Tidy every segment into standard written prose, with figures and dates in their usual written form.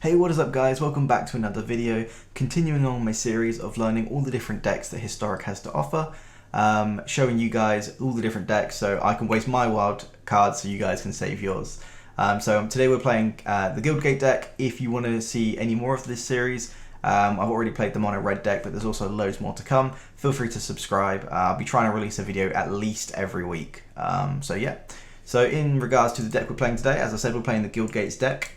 Hey, what is up guys? Welcome back to another video, continuing on my series of learning all the different decks that Historic has to offer, showing you guys all the different decks so I can waste my wild cards so you guys can save yours. Today we're playing the Guildgate deck. If you want to see any more of this series, I've already played them on a red deck, but there's also loads more to come. Feel free to subscribe. I'll be trying to release a video at least every week. So in regards to the deck we're playing today, as I said, we're playing the Guildgates deck.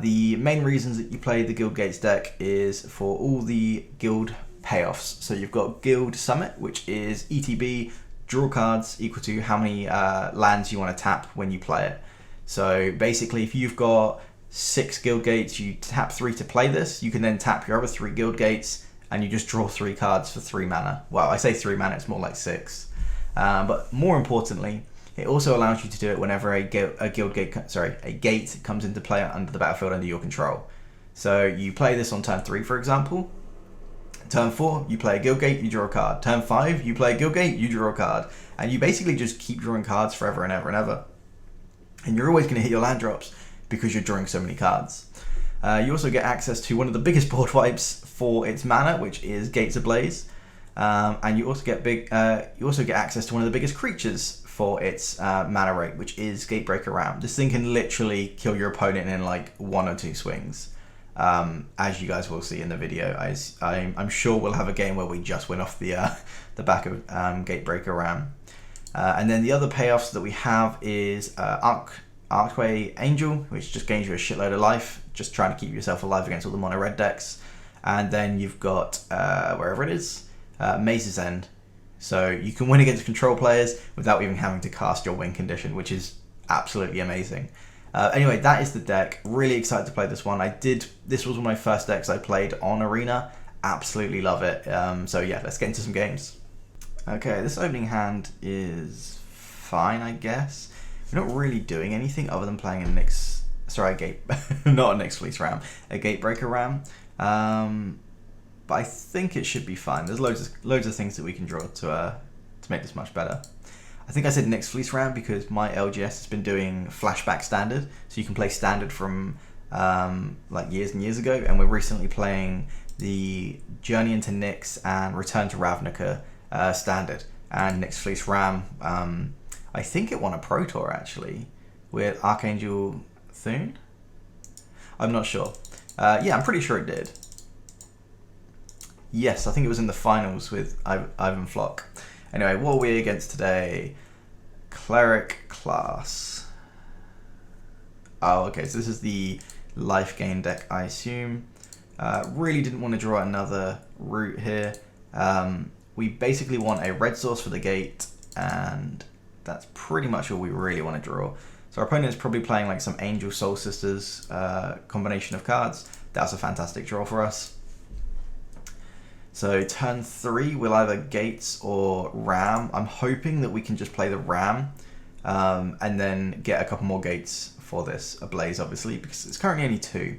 The main reasons that you play the Guildgates deck is for all the guild payoffs. So you've got Guild Summit, which is ETB, draw cards equal to how many lands you want to tap when you play it. So basically, if you've got 6 Guildgates, you tap 3 to play this, you can then tap your other 3 Guildgates and you just draw 3 cards for 3 mana. Well, I say 3 mana, it's more like 6. But more importantly, it also allows you to do it whenever a gate comes into play under the battlefield under your control. So you play this on turn 3, for example. Turn 4, you play a Guildgate, you draw a card. Turn 5, you play a Guildgate, you draw a card. And you basically just keep drawing cards forever and ever and ever. And you're always going to hit your land drops because you're drawing so many cards. You also get access to one of the biggest board wipes for its mana, which is Gates Ablaze. And you also get access to one of the biggest creatures for its mana rate, which is Gatebreaker Ram. This thing can literally kill your opponent in like 1 or 2 swings, as you guys will see in the video. I'm sure we'll have a game where we just win off the back of Gatebreaker Ram. And then the other payoffs that we have is Archway Angel, which just gains you a shitload of life, just trying to keep yourself alive against all the mono red decks. And then you've got wherever it is, Maze's End. So you can win against control players without even having to cast your win condition, which is absolutely amazing. Anyway, that is the deck. Really excited to play this one. This was one of my first decks I played on Arena. Absolutely love it. So yeah, let's get into some games. Okay, this opening hand is fine, I guess. We're not really doing anything other than playing a not a Nyx Fleece Ram, a Gatebreaker Ram. But I think it should be fine. There's loads of things that we can draw to make this much better. I think I said Nyx Fleece Ram because my LGS has been doing flashback standard, so you can play standard from like years and years ago, and we're recently playing the Journey into Nyx and Return to Ravnica standard, and Nyx Fleece Ram. I think it won a Pro Tour actually with Archangel Thune. I'm not sure. Yeah, I'm pretty sure it did. Yes, I think it was in the finals with Ivan Flock. Anyway, what are we against today? Cleric class. Oh, okay, so this is the life gain deck, I assume. Really didn't want to draw another route here. We basically want a red source for the gate, and that's pretty much all we really want to draw. So our opponent is probably playing like some Angel Soul Sisters combination of cards. That's a fantastic draw for us. So turn 3, we'll either Gates or Ram. I'm hoping that we can just play the Ram and then get a couple more Gates for this Ablaze, obviously, because it's currently only 2.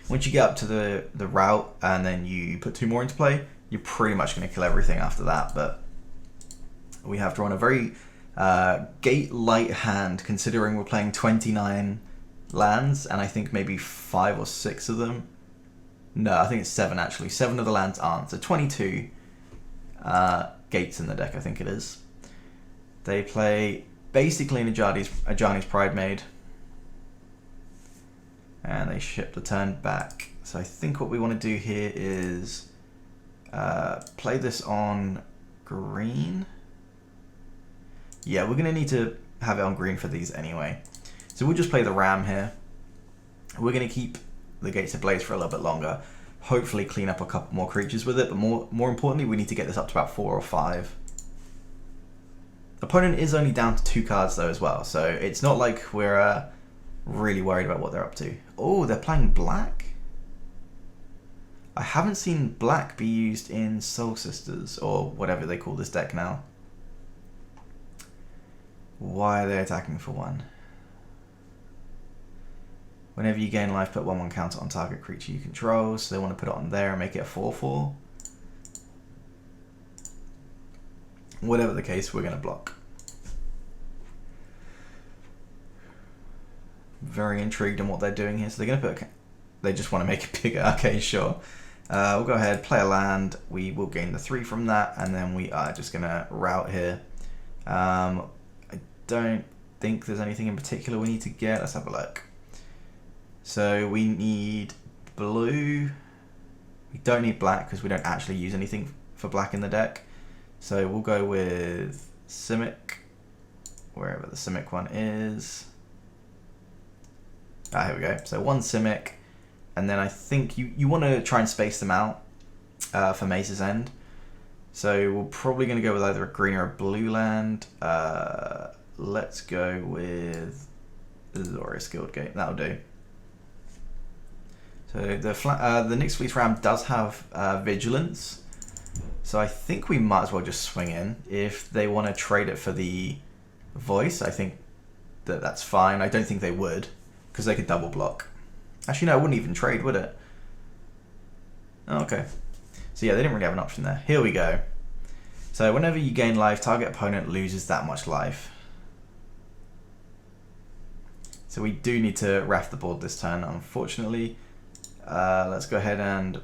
Once you get up to the route and then you put 2 more into play, you're pretty much going to kill everything after that. But we have drawn a very gate light hand, considering we're playing 29 lands, and I think maybe 5 or 6 of them. No, I think it's 7 actually. 7 of the lands aren't. So 22 gates in the deck, I think it is. They play basically an Ajani's Pride Maid. And they ship the turn back. So I think what we want to do here is play this on green. Yeah, we're going to need to have it on green for these anyway. So we'll just play the Ram here. We're going to keep the Gates Ablaze for a little bit longer, hopefully clean up a couple more creatures with it, but more importantly, we need to get this up to about 4 or 5. Opponent is only down to 2 cards though as well, so it's not like we're really worried about what they're up to. Oh, they're playing black? I haven't seen black be used in Soul Sisters, or whatever they call this deck now. Why are they attacking for 1? Whenever you gain life, put 1/1 counter on target creature you control. So they want to put it on there and make it a 4/4. Whatever the case, we're going to block. Very intrigued on what they're doing here. So they're going to put they just want to make it bigger. Okay, sure. We'll go ahead, play a land. We will gain the 3 from that, and then we are just going to route here. I don't think there's anything in particular we need to get. Let's have a look. So we need blue. We don't need black because we don't actually use anything for black in the deck. So we'll go with Simic, wherever the Simic one is. Here we go. So 1 Simic, and then I think you want to try and space them out for Maze's End. So we're probably going to go with either a green or a blue land. Let's go with Azorius Guildgate. That'll do. So the Nyx Fleece Ram does have Vigilance. So I think we might as well just swing in. If they want to trade it for the Voice, I think that's fine. I don't think they would, because they could double block. Actually, no, it wouldn't even trade, would it? Oh, okay. So yeah, they didn't really have an option there. Here we go. So whenever you gain life, target opponent loses that much life. So we do need to ref the board this turn, unfortunately. Let's go ahead and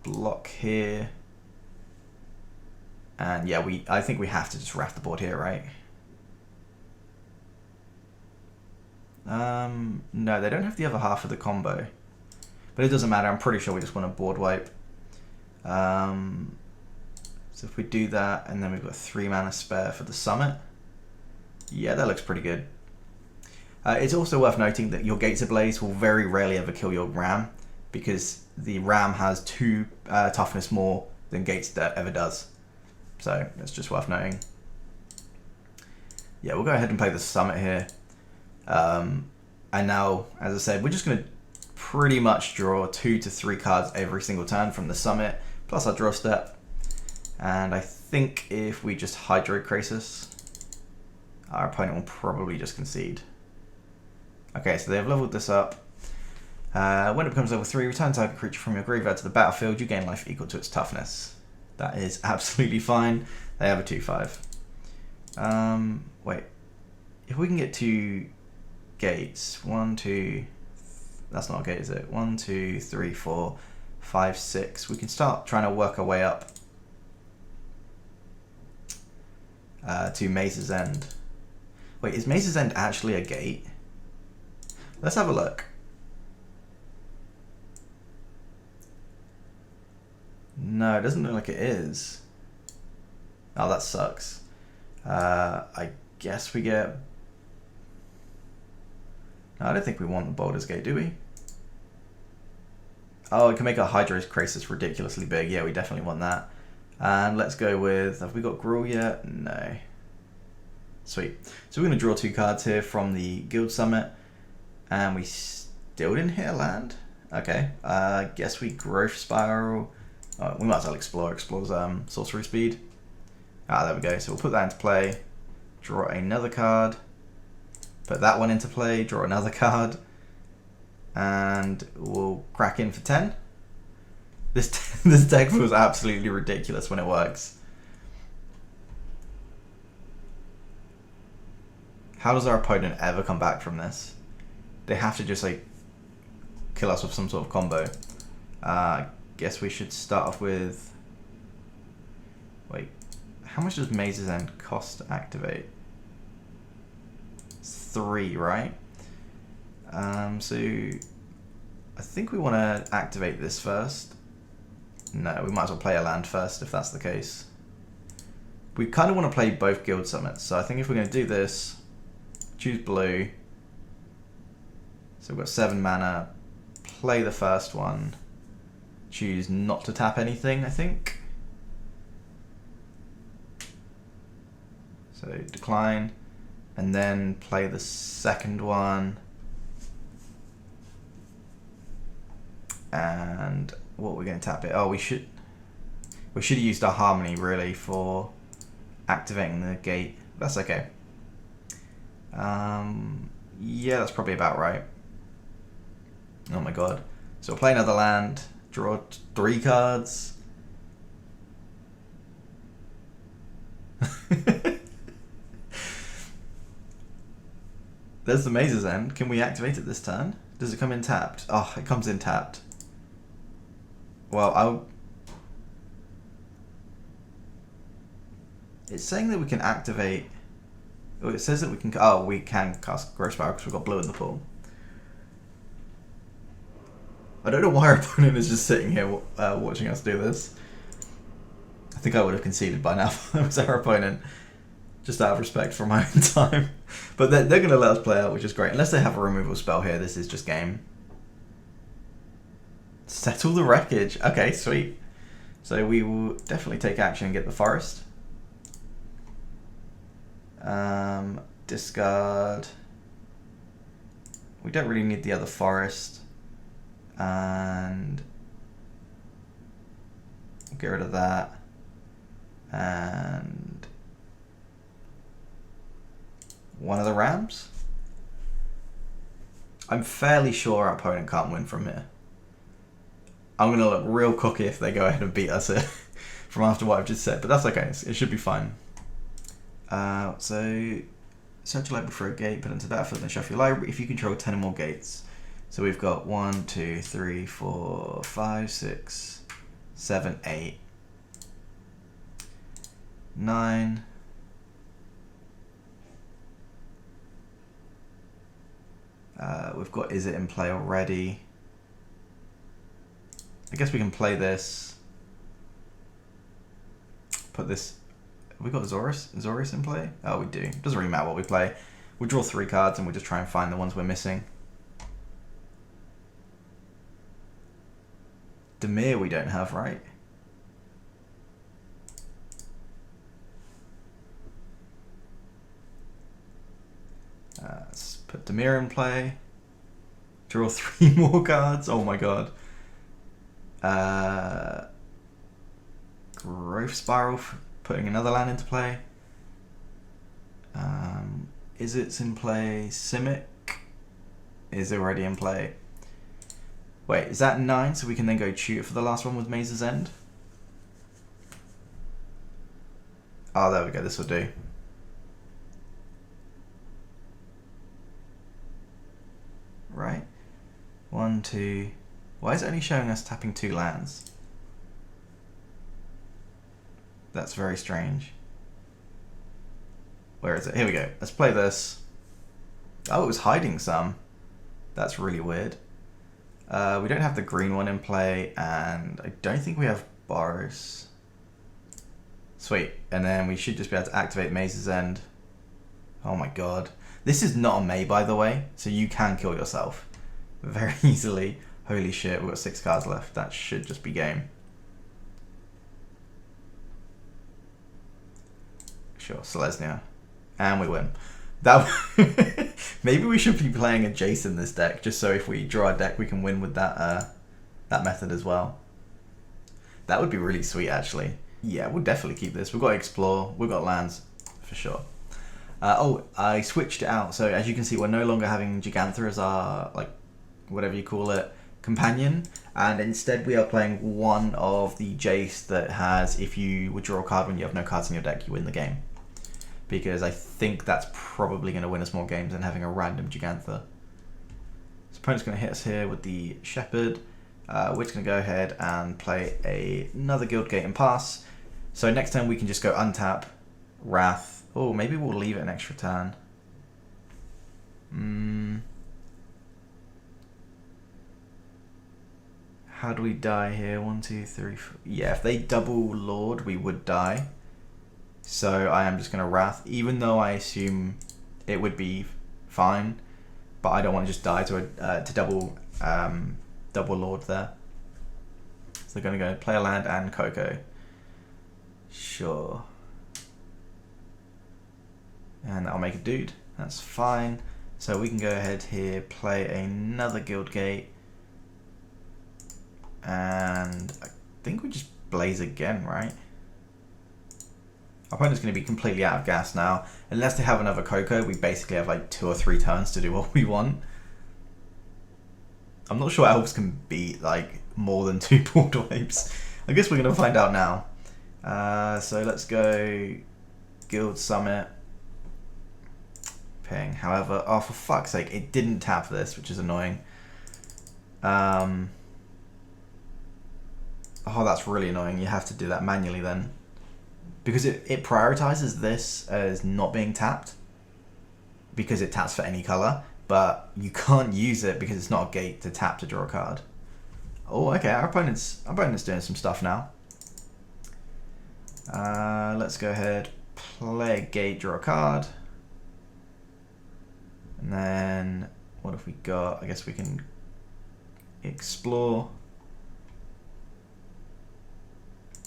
block here. And yeah, I think we have to just ref the board here, right? No, they don't have the other half of the combo. But it doesn't matter, I'm pretty sure we just want a board wipe. So if we do that, and then we've got 3 mana spare for the summit. Yeah, that looks pretty good. It's also worth noting that your Gates Ablaze will very rarely ever kill your Ram, because the Ram has 2 toughness more than Gates ever does. So that's just worth noting. Yeah, we'll go ahead and play the summit here. And now, as I said, we're just going to pretty much draw 2 to 3 cards every single turn from the summit, plus our draw step. And I think if we just Hydro Krasis, our opponent will probably just concede. Okay, so they have leveled this up. When it becomes level 3, return target creature from your graveyard to the battlefield. You gain life equal to its toughness. That is absolutely fine. They have a 2/5. Wait, if we can get 2 gates, 1, 2, that's not a gate, is it? 1, 2, 3, 4, 5, 6. We can start trying to work our way up to Maze's End. Wait, is Maze's End actually a gate? Let's have a look. No, it doesn't look like it is. Oh, that sucks. I guess we get... No, I don't think we want the Baldur's Gate, do we? Oh, we can make our Hydro Krasis ridiculously big. Yeah, we definitely want that. And let's go with... Have we got Gruul yet? No. Sweet. So we're going to draw 2 cards here from the Guild Summit. And we still didn't hit a land? Okay. Guess we Growth Spiral... we might as well explore sorcery speed. There we go. So we'll put that into play, draw another card, put that one into play, draw another card, and we'll crack in for 10. This deck feels absolutely ridiculous when it works. How does our opponent ever come back from this? They have to just like kill us with some sort of combo. Guess we should start off with... Wait, how much does Maze's End cost to activate? It's 3, right? So I think we want to activate this first. No, we might as well play a land first if that's the case. We kind of want to play both Guild Summits, so I think if we're going to do this, choose blue. So we've got 7 mana, play the first one. Choose not to tap anything, I think. So decline, and then play the second one. And what we're going to tap it? Oh, we should have used our Harmony really for activating the gate. That's okay. Yeah, that's probably about right. Oh my god. So we'll play another land. Draw 3 cards. There's the Maze's End. Can we activate it this turn? Does it come in tapped? Oh, it comes in tapped. Well, it's saying that we can activate... Oh, it says that we can... Oh, we can cast Gross Power because we've got blue in the pool. I don't know why our opponent is just sitting here watching us do this. I think I would have conceded by now if I was our opponent. Just out of respect for my own time. But they're going to let us play out, which is great. Unless they have a removal spell here, this is just game. Settle the wreckage. Okay, sweet. So we will definitely take action and get the forest. Discard. We don't really need the other forest. And we'll get rid of that. And one of the rams. I'm fairly sure our opponent can't win from here. I'm going to look real cocky if they go ahead and beat us here from after what I've just said, but that's okay. It should be fine. So, search a library for a gate, put it into the battlefield, then shuffle your library if you control 10 or more gates. So we've got 1, 2, 3, 4, 5, 6, 7, 8, 9. We've got Is It in play already. I guess we can play this. Put this. Have we got Zorus in play? Oh, we do. Doesn't really matter what we play. We'll draw 3 cards and we'll just try and find the ones we're missing. Demir we don't have, right? Let's put Demir in play. Draw 3 more cards. Oh my god. Growth Spiral, putting another land into play. Is It's in play? Simic is already in play. Wait, is that 9? So we can then go shoot for the last one with Maze's End? Oh, there we go. This will do. Right. 1, 2. Why is it only showing us tapping 2 lands? That's very strange. Where is it? Here we go. Let's play this. Oh, it was hiding some. That's really weird. We don't have the green one in play, and I don't think we have Boros. Sweet. And then we should just be able to activate Maze's End. Oh my god. This is not a May, by the way, so you can kill yourself very easily. Holy shit, we've got 6 cards left. That should just be game. Sure, Selesnya. And we win. That maybe we should be playing a Jace in this deck, just so if we draw a deck we can win with that that method as well. That would be really sweet, actually. Yeah, we'll definitely keep this. We've got Explore, we've got lands, for sure. Oh, I switched it out, so as you can see we're no longer having Gigantha as our, like, whatever you call it, companion, and instead we are playing one of the Jace that has, if you withdraw a card when you have no cards in your deck, you win the game. Because I think that's probably going to win us more games than having a random Gigantha. So opponent's going to hit us here with the Shepherd. We're just going to go ahead and play another Guildgate and pass. So next time we can just go untap, Wrath. Oh, maybe we'll leave it an extra turn. How do we die here? 1, 2, 3, 4. Yeah, if they double Lord, we would die. So I am just going to Wrath, even though I assume it would be fine. But I don't want to just die to double Lord there. So they're going to go play a land and Coco. Sure. And that'll make a dude. That's fine. So we can go ahead here, play another Guildgate. And I think we just Blaze again, right? Our opponent's going to be completely out of gas now. Unless they have another Coco, we basically have like 2 or 3 turns to do what we want. I'm not sure elves can beat like more than 2 board wipes. I guess we're going to find out now. So let's go Guild Summit. Ping. However, oh for fuck's sake, it didn't tap this, which is annoying. Oh, that's really annoying. You have to do that manually then. Because it prioritizes this as not being tapped. Because it taps for any color. But you can't use it because it's not a gate to tap to draw a card. Oh, okay. Our opponent's doing some stuff now. Let's go ahead, play a gate, draw a card. And then, what have we got? I guess we can explore.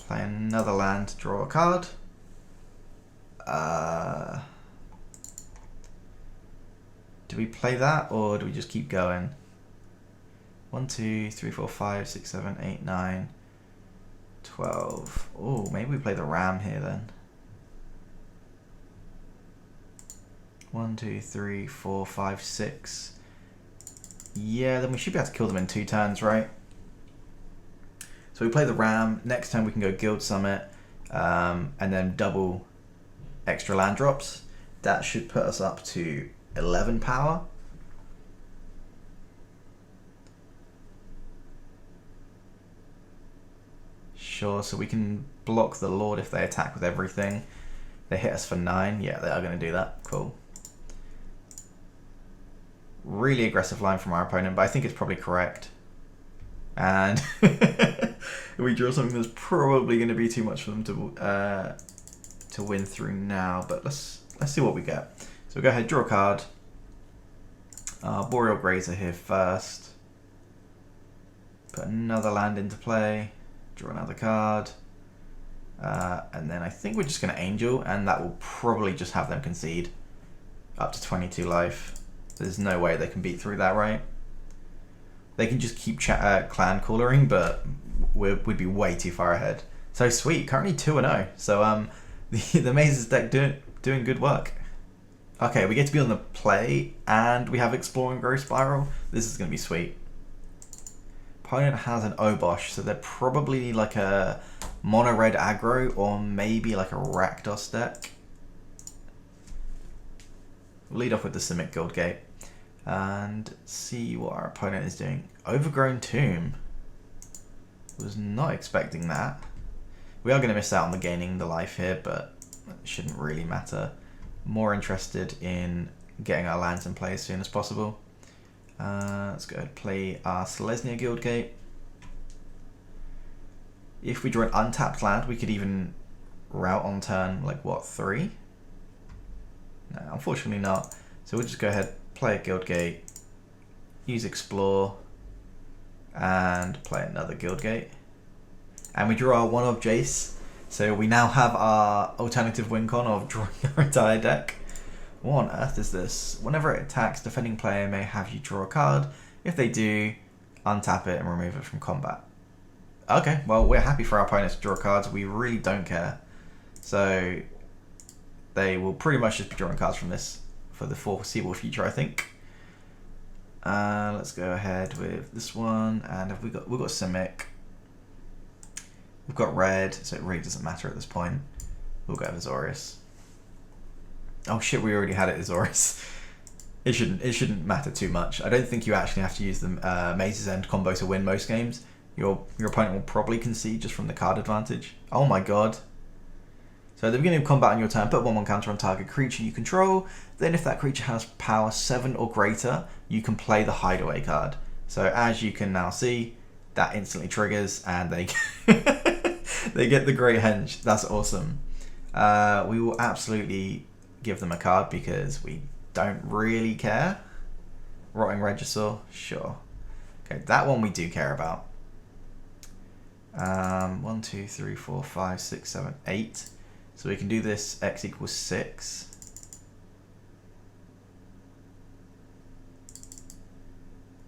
Play another land to draw a card. Do we play that or do we just keep going? 1, 2, 3, 4, 5, 6, 7, 8, 9, 12. Oh, maybe we play the ram here then. 1, 2, 3, 4, 5, 6. Yeah, then we should be able to kill them in 2 turns, right? So we play the ram. Next turn we can go Guild Summit, and then double extra land drops. That should put us up to 11 power. Sure, so we can block the Lord if they attack with everything. They hit us for 9. Yeah, they are going to do that. Cool. Really aggressive line from our opponent, but I think it's probably correct. And we draw something that's probably going to be too much for them to win through now. But let's see what we get. So we'll go ahead, draw a card. Boreal Grazer here first. Put another land into play. Draw another card. And then I think we're just going to Angel, and that will probably just have them concede up to 22 life. There's no way they can beat through that, right? They can just keep clan callering, but we'd be way too far ahead. So sweet, currently 2-0. So the Mazes deck doing good work. Okay, we get to be on the play, and we have Exploring Growth Spiral. This is going to be sweet. Opponent has an Obosh, so they're probably like a mono red aggro, or maybe like a Rakdos deck. We'll lead off with the Simic Guildgate and see what our opponent is doing. Overgrown Tomb. Was not expecting that. We are going to miss out on the gaining the life here, but it shouldn't really matter. More interested in getting our lands in play as soon as possible. Let's go ahead and play our Selesnya Guildgate. If we draw an untapped land, we could even route on turn, like what, 3? No, unfortunately not. So we'll just go ahead, play a Guildgate, use Explore, and play another Guildgate. And we draw our 1-of Jace. So we now have our alternative win con of drawing our entire deck. What on earth is this? Whenever it attacks, defending player may have you draw a card. If they do, untap it and remove it from combat. Okay, well, we're happy for our opponents to draw cards. We really don't care. So they will pretty much just be drawing cards from this for the foreseeable future, I think. Let's go ahead with this one. And we've got Simic. We've got red, so it really doesn't matter at this point. We'll go with Azorius. Oh shit, we already had it, Azorius. It shouldn't matter too much. I don't think you actually have to use the Maze's End combo to win most games. Your opponent will probably concede just from the card advantage. Oh my god. So at the beginning of combat on your turn, put 1/1 counter on target creature you control. Then if that creature has power 7 or greater, you can play the Hideaway card. So as you can now see, that instantly triggers and they they get the Great Henge. That's awesome. We will absolutely give them a card because we don't really care. Rotting Regisaur, sure. Okay, that one we do care about. 1, 2, 3, 4, 5, 6, 7, 8. So we can do this x equals 6.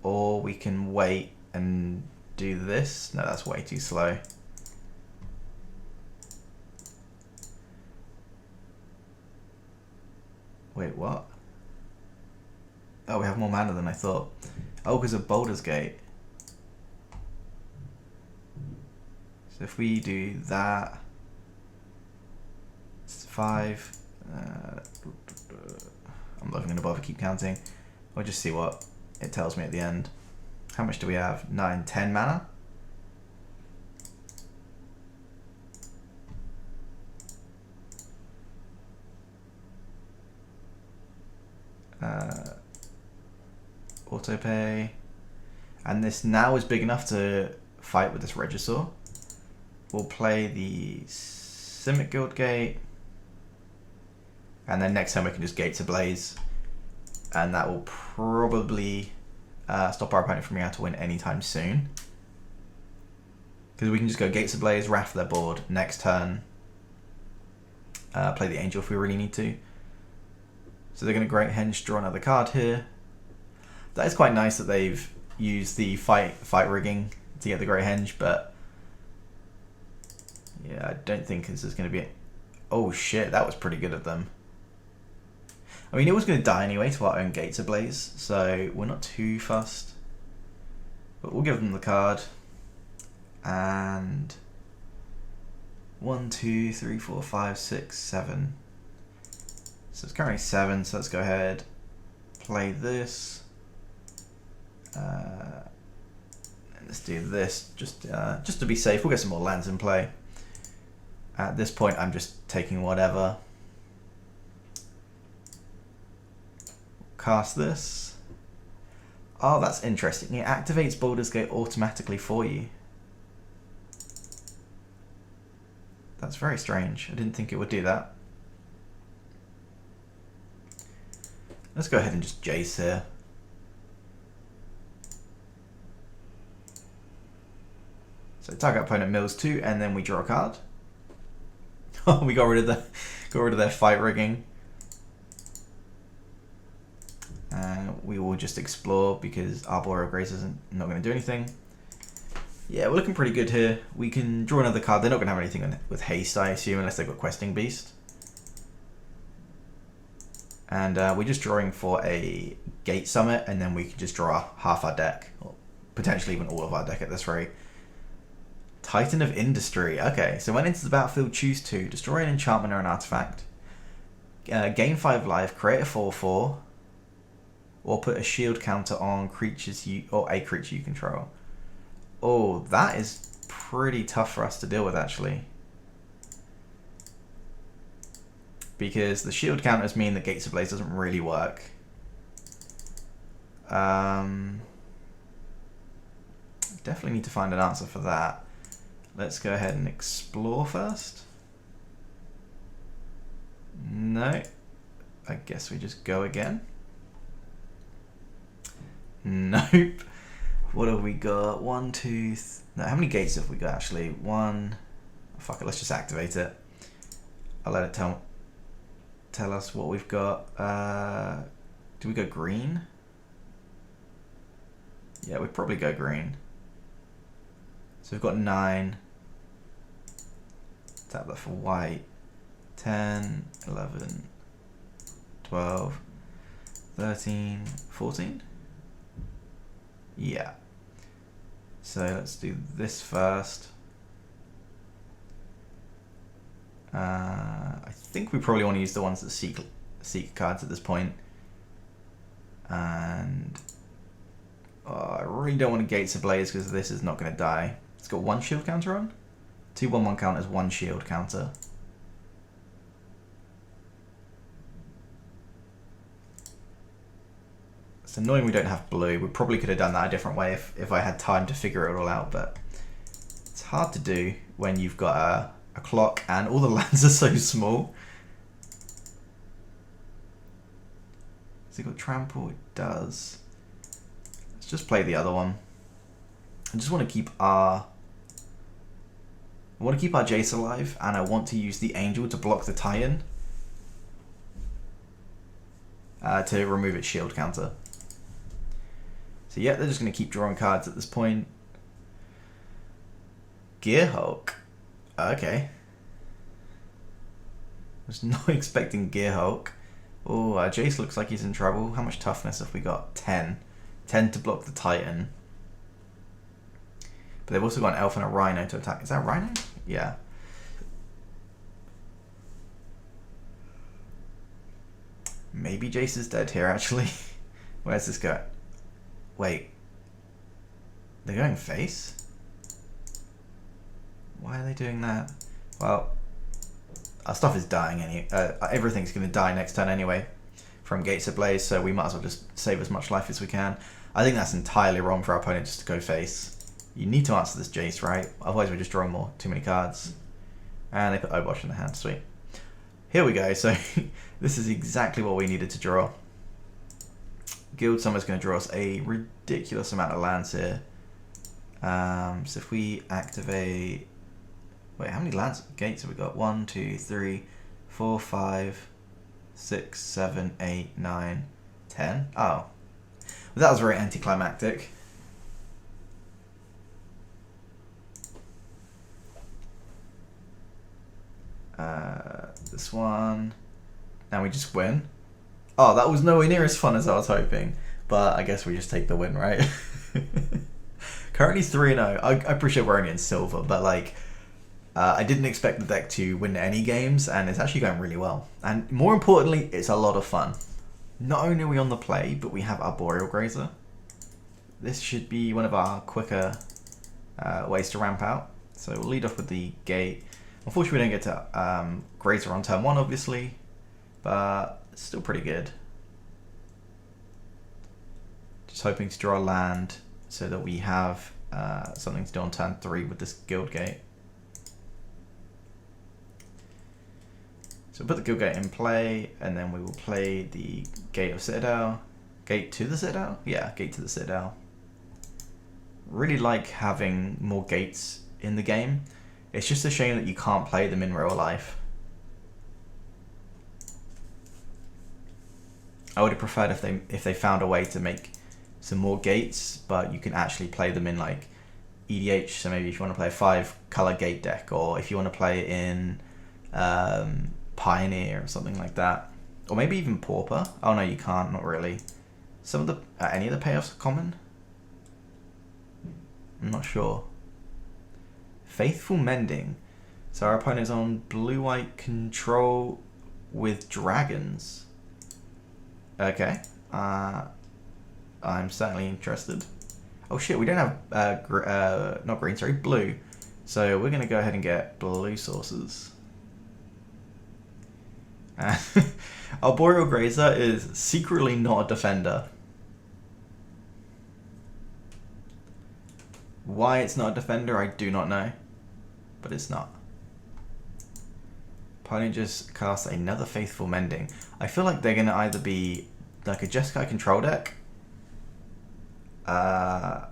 Or we can wait and do this. No, that's way too slow. Wait, what? Oh, we have more mana than I thought. Oh, because of Baldur's Gate. So if we do that, it's 5. I'm not even going to bother keep counting. I'll just see what it tells me at the end. How much do we have? 9, 10 mana? Auto pay. And this now is big enough to fight with this Regisaur. We'll play the Simic Guildgate. And then next time we can just Gates Ablaze. And that will probably stop our opponent from being able to win anytime soon. Because we can just go Gates Ablaze, Wrath their board, next turn. Play the Angel if we really need to. So they're going to Great Henge, draw another card here. That is quite nice that they've used the fight rigging to get the Great Henge, but yeah, I don't think this is going to be it. Oh shit, that was pretty good of them. I mean, it was going to die anyway to our own Gates Ablaze, so we're not too fussed. But we'll give them the card. And 1, 2, 3, 4, 5, 6, 7. So it's currently 7, so let's go ahead, play this. And let's do this just to be safe. We'll get some more lands in play. At this point, I'm just taking whatever. Cast this. Oh, that's interesting. It activates Baldur's Gate automatically for you. That's very strange. I didn't think it would do that. Let's go ahead and just Jace here. So target opponent mills 2, and then we draw a card. Oh, we got rid of their fight rigging. And we will just explore because Arbor of Grace isn't not going to do anything. Yeah, we're looking pretty good here. We can draw another card. They're not going to have anything with haste, I assume, unless they've got Questing Beast. And we're just drawing for a Gate Summit, and then we can just draw half our deck, or potentially even all of our deck at this rate. Titan of Industry. Okay, so when enters the battlefield, choose 2. Destroy an enchantment or an artifact. Gain 5 life, create a 4/4, or put a shield counter on creatures a creature you control. Oh, that is pretty tough for us to deal with, actually. Because the shield counters mean that Gates Ablaze doesn't really work. Definitely need to find an answer for that. Let's go ahead and explore first. No. I guess we just go again. Nope. What have we got? 1, 2, no, how many gates have we got actually? 1. Fuck it, let's just activate it. I'll let it tell us what we've got. Do we go green? Yeah, we'd probably go green. So we've got 9. Tap that for white. 10, 11, 12, 13, 14? Yeah. So let's do this first. I think we probably want to use the ones that seek cards at this point. And I really don't want to Gates Ablaze because this is not going to die. It's got 1 shield counter on. 2 1/1 counters, 1 shield counter. It's annoying we don't have blue. We probably could have done that a different way if I had time to figure it all out, but it's hard to do when you've got a clock and all the lands are so small. Has it got trample? It does. Let's just play the other one. I just want to keep our Jace alive, and I want to use the Angel to block the Titan to remove its shield counter. So yeah, they're just going to keep drawing cards at this point. Gearhulk. Okay. Was not expecting Gearhulk. Oh, Jace looks like he's in trouble. How much toughness have we got? 10. 10 to block the Titan. But they've also got an Elf and a Rhino to attack. Is that a Rhino? Yeah. Maybe Jace is dead here, actually. Where's this guy? Wait. They're going face? Why are they doing that? Well, our stuff is dying everything's going to die next turn anyway from Gates Ablaze, so we might as well just save as much life as we can. I think that's entirely wrong for our opponent just to go face. You need to answer this Jace, right? Otherwise we're just drawing too many cards. And they put Obosh in the hand, sweet. Here we go, so this is exactly what we needed to draw. Guild Summon's going to draw us a ridiculous amount of lands here. So if we activate... Wait, how many lands gates have we got? 1, 2, 3, 4, 5, 6, 7, 8, 9, 10. Oh. Well, that was very anticlimactic. This one. And we just win. Oh, that was nowhere near as fun as I was hoping. But I guess we just take the win, right? Currently 3-0. I appreciate we're only in silver, but like... I didn't expect the deck to win any games, and it's actually going really well. And more importantly, it's a lot of fun. Not only are we on the play, but we have our Boreal Grazer. This should be one of our quicker ways to ramp out. So we'll lead off with the gate. Unfortunately, we don't get to Grazer on turn 1, obviously, but it's still pretty good. Just hoping to draw a land so that we have something to do on turn 3 with this Guildgate. So we'll put the Guildgate in play, and then we will play the Gate of Citadel. Gate to the Citadel? Yeah, Gate to the Citadel. Really like having more gates in the game. It's just a shame that you can't play them in real life. I would have preferred if they found a way to make some more gates, but you can actually play them in like EDH. So maybe if you want to play a 5-color gate deck, or if you want to play it in Pioneer or something like that, or maybe even Pauper. Oh no, you can't, not really. Some of the any of the payoffs are common? I'm not sure. Faithful Mending. So our opponent's on blue-white control with dragons. Okay. I'm certainly interested. Oh shit, we don't have not green, sorry, blue. So we're gonna go ahead and get blue sources. Our Boreal Grazer is secretly not a defender. Why it's not a defender, I do not know. But it's not. Opponent just cast another Faithful Mending. I feel like they're going to either be like a Jeskai control deck or a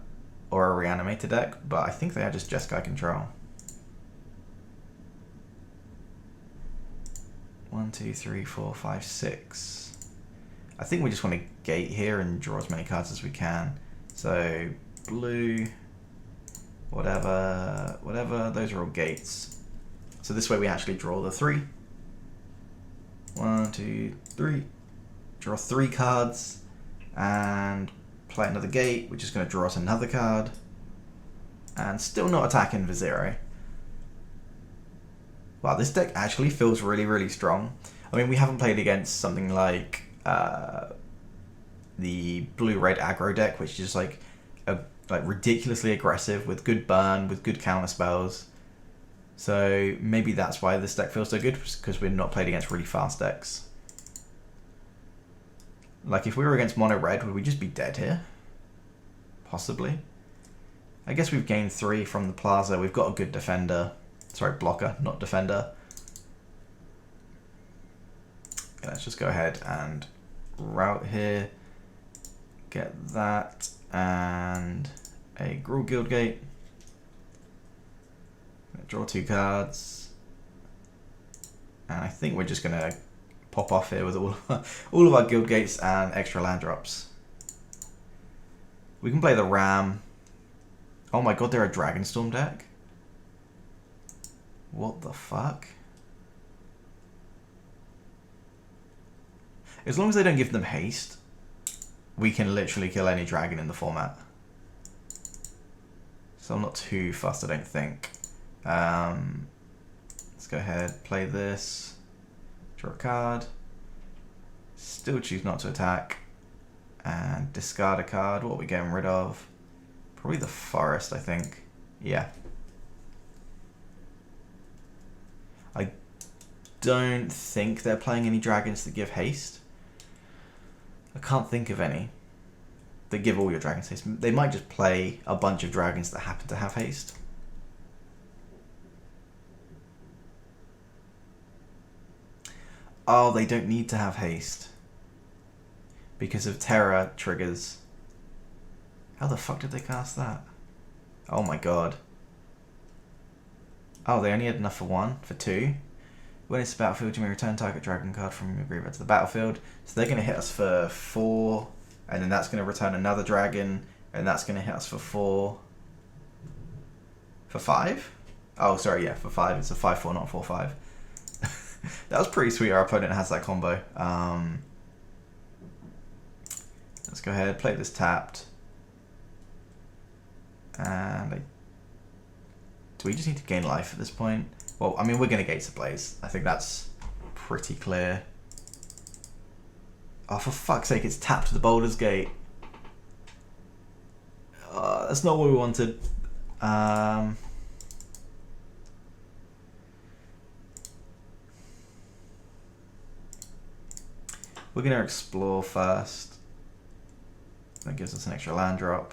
Reanimator deck, but I think they are just Jeskai control. 1, 2, 3, 4, 5, 6. I think we just want to gate here and draw as many cards as we can. So blue, whatever, those are all gates. So this way we actually draw the 3. 1, 2, 3. Draw 3 cards and play another gate, which is going to draw us another card. And still not attacking for 0. Wow, this deck actually feels really, really strong. I mean, we haven't played against something like the blue-red aggro deck, which is like ridiculously aggressive with good burn, with good counter spells. So maybe that's why this deck feels so good, because we're not played against really fast decks. Like if we were against mono red, would we just be dead here? Possibly. I guess we've gained 3 from the plaza. We've got a good defender. Sorry, blocker, not defender. Okay, let's just go ahead and route here. Get that and a Gruul Guildgate. Draw 2 cards. And I think we're just gonna pop off here with all of our Guildgates and extra land drops. We can play the Ram. Oh my god, they're a Dragonstorm deck? What the fuck? As long as they don't give them haste, we can literally kill any dragon in the format. So I'm not too fussed, I don't think. Let's go ahead, play this, draw a card, still choose not to attack, and discard a card. What are we getting rid of? Probably the forest, I think. Yeah. I don't think they're playing any dragons that give haste. I can't think of any that give all your dragons haste. They might just play a bunch of dragons that happen to have haste. Oh, they don't need to have haste because of terror triggers. How the fuck did they cast that? Oh my god. Oh, they only had enough for one, for two. When it's the battlefield, you may return target dragon card from your graveyard to the battlefield. So they're going to hit us for 4, and then that's going to return another dragon, and that's going to hit us for 4. For 5? Oh, sorry, yeah, for 5. It's a 5-4, not 4-5. That was pretty sweet. Our opponent has that combo. Let's go ahead, play this tapped. And do we just need to gain life at this point? Well, I mean, we're going to Gates Ablaze. I think that's pretty clear. Oh, for fuck's sake, it's tapped to the Baldur's Gate. That's not what we wanted. We're going to explore first. That gives us an extra land drop.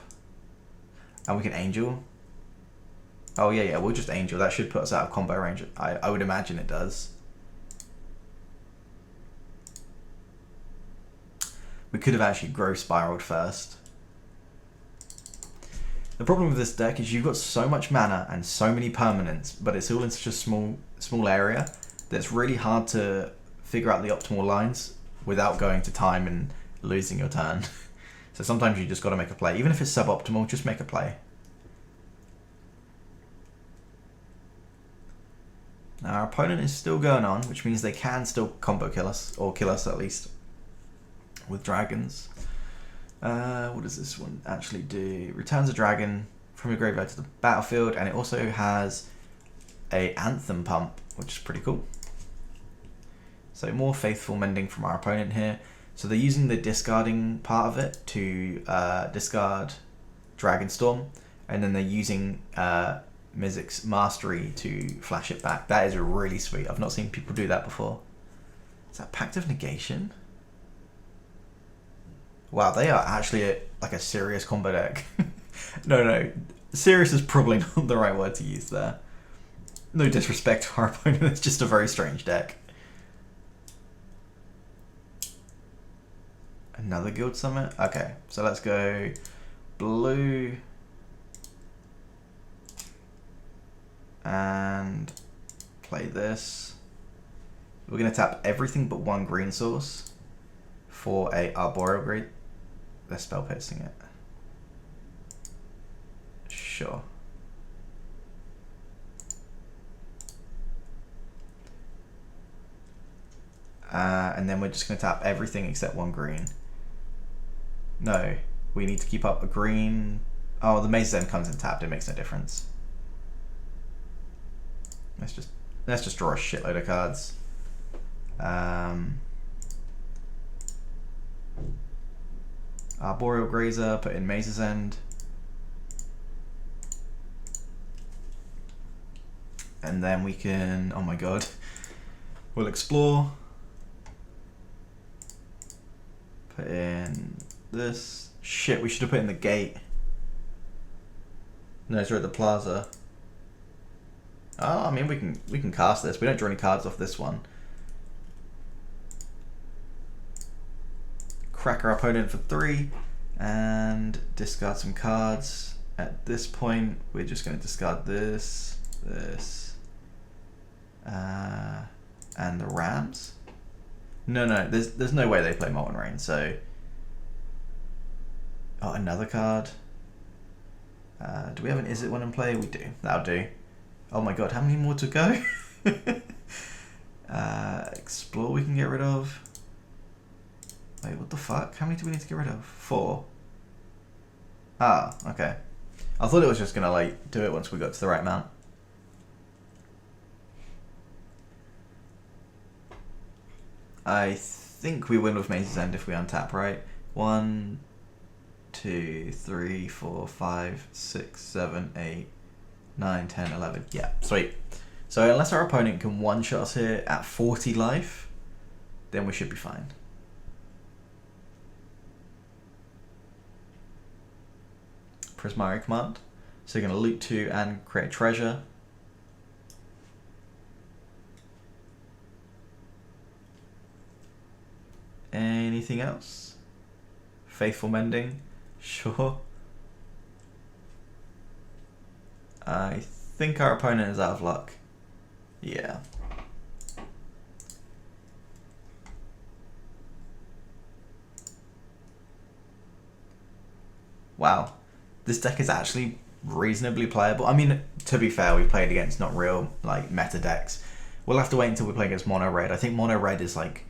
And we can Angel. Oh, yeah, we'll just Angel. That should put us out of combo range. I would imagine it does. We could have actually Growth Spiraled first. The problem with this deck is you've got so much mana and so many permanents, but it's all in such a small area that it's really hard to figure out the optimal lines without going to time and losing your turn. So sometimes you just got to make a play. Even if it's suboptimal, just make a play. Now our opponent is still going on, which means they can still combo kill us, or kill us at least, with dragons. What does this one actually do? Returns a dragon from your graveyard to the battlefield, and it also has a Anthem Pump, which is pretty cool. So more Faithful Mending from our opponent here. So they're using the discarding part of it to discard Dragonstorm, and then they're using Mizzix's Mastery to flash it back. That is really sweet. I've not seen people do that before. Is that Pact of Negation? Wow, they are actually like a serious combo deck. No, serious is probably not the right word to use there. No disrespect to our opponent, it's just a very strange deck. Another Guild Summit? Okay, so let's go blue. And play this. We're going to tap everything but one green source for a Arboreal Great. They're spell piercing it. Sure. And then we're just going to tap everything except one green. No, we need to keep up a green. Oh, the Maze's End comes in tapped. It makes no difference. Let's just draw a shitload of cards. Arboreal Grazer, put in Maze's End. And then we can, oh my god, we'll explore. Put in this. Shit, we should have put in the gate. No, it's right at the plaza. Oh, I mean, we can cast this. We don't draw any cards off this one. Crack our opponent for 3 and discard some cards. At this point, we're just going to discard this, and the Rams. No, there's no way they play Molten Rain. So, oh, another card. Do we have an Is It one in play? We do. That'll do. Oh my god, how many more to go? Explore we can get rid of. Wait, what the fuck? How many do we need to get rid of? 4. Ah, okay. I thought it was just gonna like do it once we got to the right amount. I think we win with Maze's End if we untap, right? 1, 2, 3, 4, 5, 6, 7, 8, 9, 10, 11. Yeah, sweet. So unless our opponent can one-shot us here at 40 life, then we should be fine. Prismari command. So you're going to loot 2 and create treasure. Anything else? Faithful Mending? Sure. I think our opponent is out of luck. Yeah. Wow. This deck is actually reasonably playable. I mean, to be fair, we've played against not real, like, meta decks. We'll have to wait until we play against Mono Red. I think Mono Red is, like,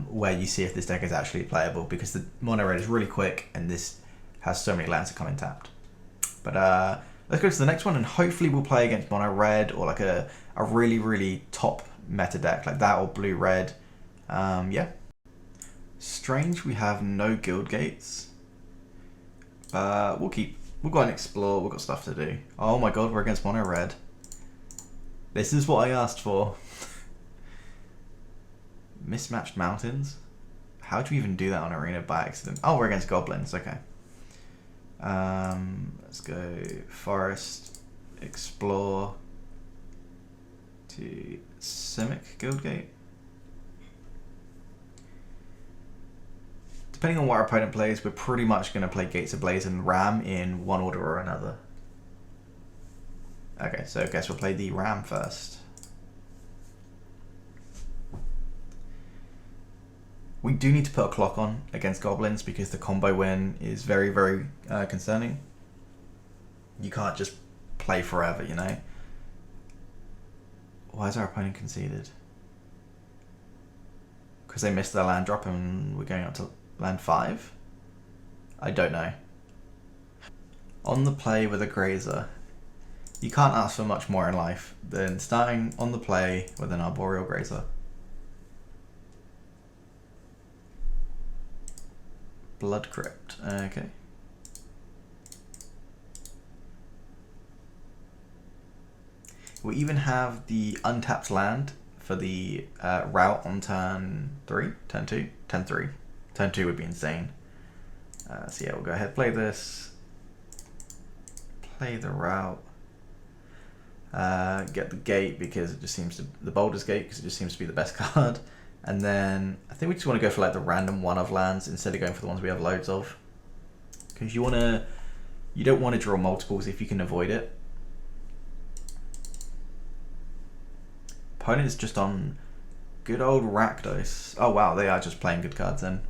where you see if this deck is actually playable, because the Mono Red is really quick, and this has so many lands that come in tapped. But let's go to the next one, and hopefully we'll play against Mono Red, or, like, a really, really top meta deck, like that, or Blue Red. Yeah. Strange we have no Guild Gates. We'll go and explore, we've got stuff to do. Oh my god, we're against Mono Red. This is what I asked for. Mismatched Mountains? How do you even do that on Arena by accident? Oh, we're against Goblins, okay. Let's go Forest, Explore, to Simic Guildgate. Depending on what our opponent plays, we're pretty much going to play Gates of Blaze and Ram in one order or another. Okay, so I guess we'll play the Ram first. We do need to put a clock on against Goblins because the combo win is very, very concerning. You can't just play forever, you know? Why is our opponent conceded? Because they missed their land drop and we're going up to land 5? I don't know. On the play with a Grazer. You can't ask for much more in life than starting on the play with an Arboreal Grazer. Blood Crypt, okay. We even have the untapped land for the route on turn 3, turn 2, turn 3. Turn 2 would be insane. So yeah, we'll go ahead, play this. Play the route. Get the gate because it just seems to, the Boulder's Gate because it just seems to be the best card. And then I think we just want to go for like the random one of lands instead of going for the ones we have loads of. Because you don't want to draw multiples if you can avoid it. Opponent is just on good old Rakdos. Oh wow, they are just playing good cards then.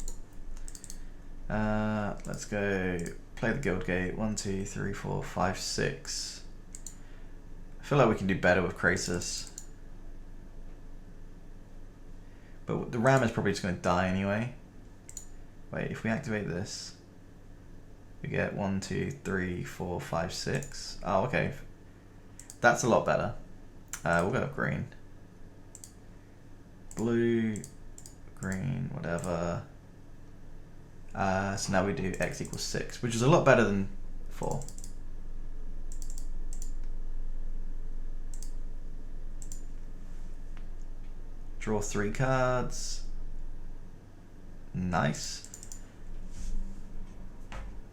Let's go play the Guildgate. 1, 2, 3, 4, 5, 6. I feel like we can do better with Krasis. But the Ram is probably just going to die anyway. Wait, if we activate this, we get 1, 2, 3, 4, 5, 6. Oh, okay. That's a lot better. We'll go green. Blue, green, whatever. So now we do x equals 6, which is a lot better than 4. Draw 3 cards. Nice.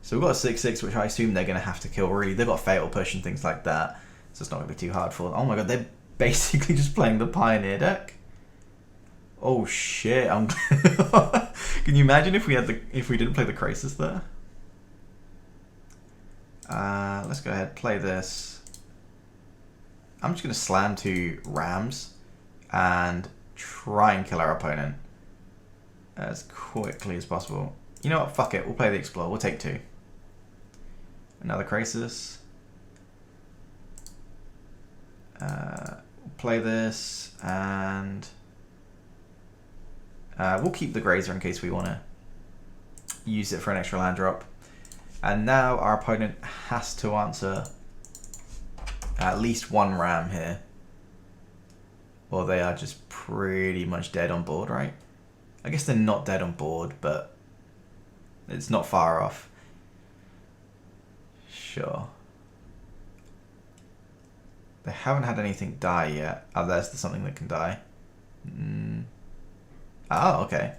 So we've got a 6/6, which I assume they're going to have to kill, really. They've got Fatal Push and things like that, so it's not going to be too hard for them. Oh my god, they're basically just playing the Pioneer deck. Oh shit, I'm can you imagine if we didn't play the Krasis there? Let's go ahead, play this. I'm just going to slam 2 Rams and try and kill our opponent as quickly as possible. You know what, fuck it, we'll play the Explore, we'll take 2. Another Krasis. Play this, and we'll keep the Grazer in case we want to use it for an extra land drop. And now our opponent has to answer at least 1 Ram here, or they are just pretty much dead on board, right? I guess they're not dead on board, but It's not far off. Sure. They haven't had anything die yet. Oh, there's something that can die. Oh, okay.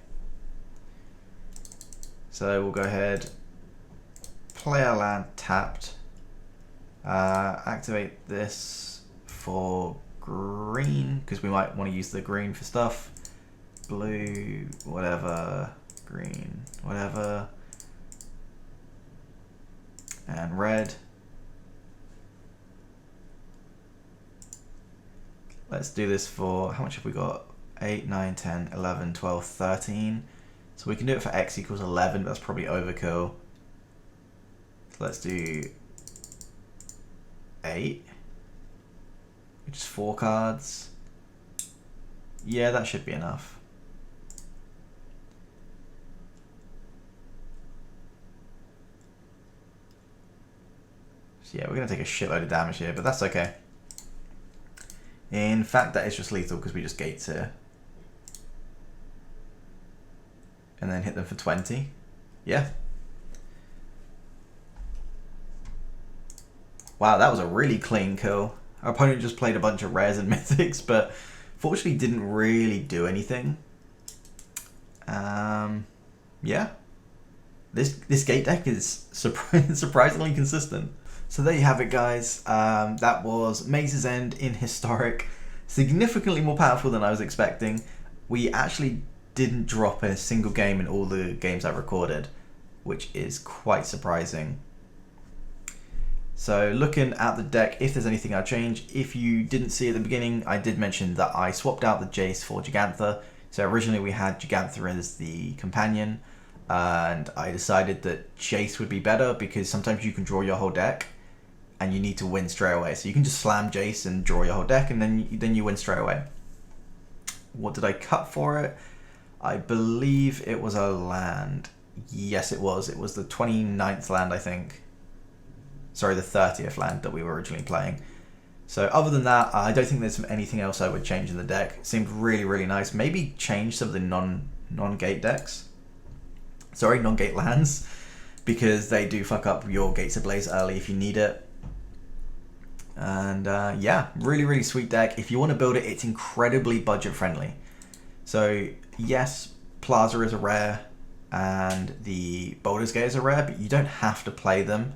So we'll go ahead, play our land tapped, activate this for green, because we might want to use the green for stuff. Blue, whatever, green, whatever, and red. Let's do this for, how much have we got? 8, 9, 10, 11, 12, 13. So we can do it for x equals 11, but that's probably overkill. So let's do 8, which is 4 cards. Yeah, that should be enough. So yeah, we're going to take a shitload of damage here, but that's okay. In fact, that is just lethal because we just gates here. And then hit them for 20. Yeah. Wow, that was a really clean kill. Our opponent just played a bunch of rares and mythics, but fortunately didn't really do anything. Yeah. This gate deck is surprisingly consistent. So there you have it, guys. That was Maze's End in Historic. Significantly more powerful than I was expecting. We actually didn't drop a single game in all the games I recorded, which is quite surprising. So looking at the deck, if there's anything I'll change, if you didn't see at the beginning, I did mention that I swapped out the Jace for Gigantha. So originally we had Gigantha as the companion, and I decided that Jace would be better because sometimes you can draw your whole deck and you need to win straight away. So you can just slam Jace and draw your whole deck, and then you win straight away. What did I cut for it? I believe it was a land. Yes, it was. It was the 29th land, I think. Sorry, the 30th land that we were originally playing. So other than that, I don't think there's anything else I would change in the deck. It seemed really, really nice. Maybe change some of the non-gate decks. Sorry, non-gate lands, because they do fuck up your Gates Ablaze early if you need it. And yeah, really, really sweet deck. If you want to build it, it's incredibly budget friendly. So yes, Plaza is a rare and the Baldur's Gate is a rare, but you don't have to play them.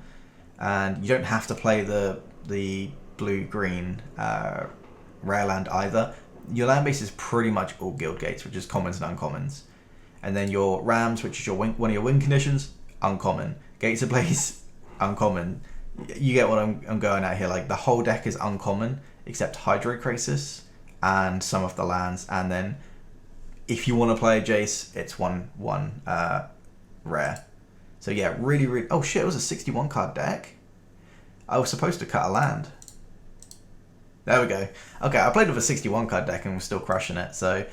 And you don't have to play the blue-green rare land either. Your land base is pretty much all Guild Gates, which is commons and uncommons. And then your Rams, which is your one of your win conditions, uncommon. Gates Ablaze, uncommon. You get what I'm going at here. Like the whole deck is uncommon except Hydrocrisis and some of the lands. And then if you want to play Jace, it's one rare. So yeah, really, really... Oh shit, it was a 61 card deck. I was supposed to cut a land. There we go. Okay, I played with a 61 card deck and we're still crushing it, so it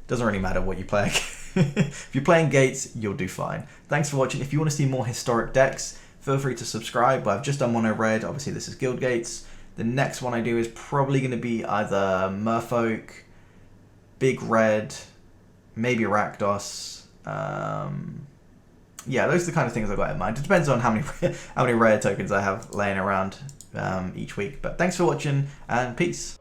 doesn't really matter what you play. If you're playing Gates, you'll do fine. Thanks for watching. If you want to see more historic decks, feel free to subscribe. I've just done Mono Red. Obviously, this is Guild Gates. The next one I do is probably going to be either Merfolk, Big Red, maybe Rakdos. Yeah, those are the kind of things I've got in mind. It depends on how many rare tokens I have laying around each week. But thanks for watching, and peace.